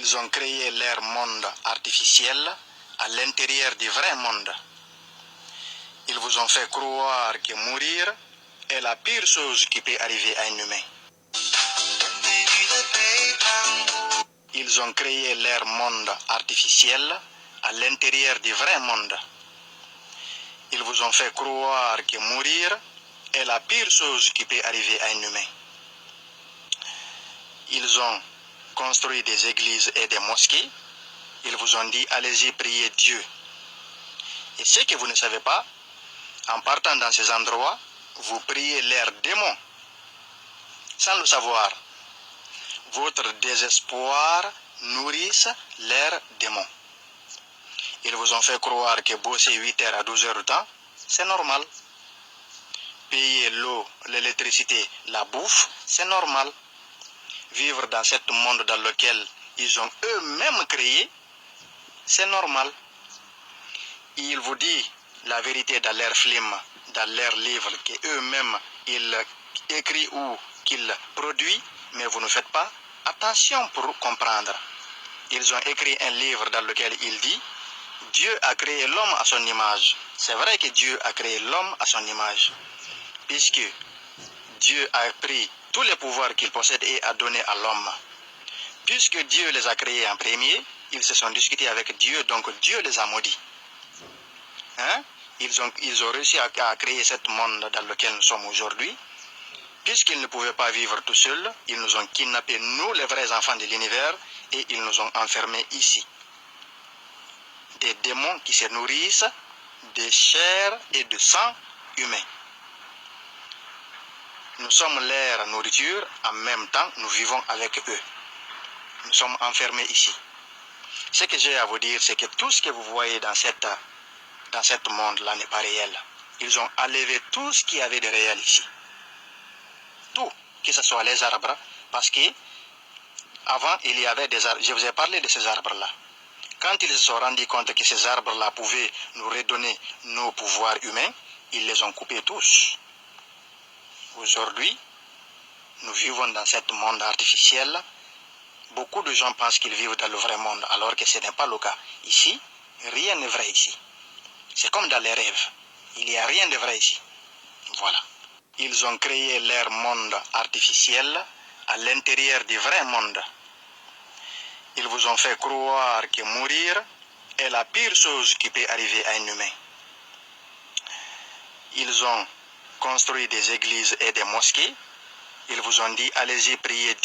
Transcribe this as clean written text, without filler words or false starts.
Ils ont créé leur monde artificiel à l'intérieur du vrai monde. Ils vous ont fait croire que mourir est la pire chose qui peut arriver à un humain. Ils ont créé leur monde artificiel à l'intérieur du vrai monde. Ils vous ont fait croire que mourir est la pire chose qui peut arriver à un humain. Ils ont construit des églises et des mosquées. Ils vous ont dit, allez-y prier Dieu. Et ce que vous ne savez pas, en partant dans ces endroits, vous priez leurs démons. Sans le savoir, votre désespoir nourrit leurs démons. Ils vous ont fait croire que bosser 8 heures à 12 heures de temps, c'est normal. Payer l'eau, l'électricité, la bouffe, c'est normal. Vivre dans ce monde dans lequel ils ont eux-mêmes créé, c'est normal. Ils vous disent la vérité dans leurs films, dans leurs livres, qu'eux-mêmes ils écrivent ou qu'ils produisent, mais vous ne faites pas attention pour comprendre. Ils ont écrit un livre dans lequel il dit Dieu a créé l'homme à son image. C'est vrai que Dieu a créé l'homme à son image, puisque Dieu a pris tous les pouvoirs qu'il possède et a donné à l'homme. Puisque Dieu les a créés en premier, ils se sont discutés avec Dieu, donc Dieu les a maudits. Hein? Ils ont réussi à créer ce monde dans lequel nous sommes aujourd'hui. Puisqu'ils ne pouvaient pas vivre tout seuls, ils nous ont kidnappés, nous les vrais enfants de l'univers, et ils nous ont enfermés ici. Des démons qui se nourrissent de chair et de sang humain. Nous sommes leur nourriture, en même temps nous vivons avec eux. Nous sommes enfermés ici. Ce que j'ai à vous dire, c'est que tout ce que vous voyez dans ce monde-là n'est pas réel. Ils ont enlevé tout ce qu'il y avait de réel ici. Tout, que ce soit les arbres, parce que avant il y avait des arbres. Je vous ai parlé de ces arbres-là. Quand ils se sont rendus compte que ces arbres-là pouvaient nous redonner nos pouvoirs humains, ils les ont coupés tous. Aujourd'hui, nous vivons dans ce monde artificiel. Beaucoup de gens pensent qu'ils vivent dans le vrai monde, alors que ce n'est pas le cas. Ici, rien n'est vrai ici. C'est comme dans les rêves. Il n'y a rien de vrai ici. Voilà. Ils ont créé leur monde artificiel à l'intérieur du vrai monde. Ils vous ont fait croire que mourir est la pire chose qui peut arriver à un humain. Ils ont construit des églises et des mosquées. Ils vous ont dit, allez-y prier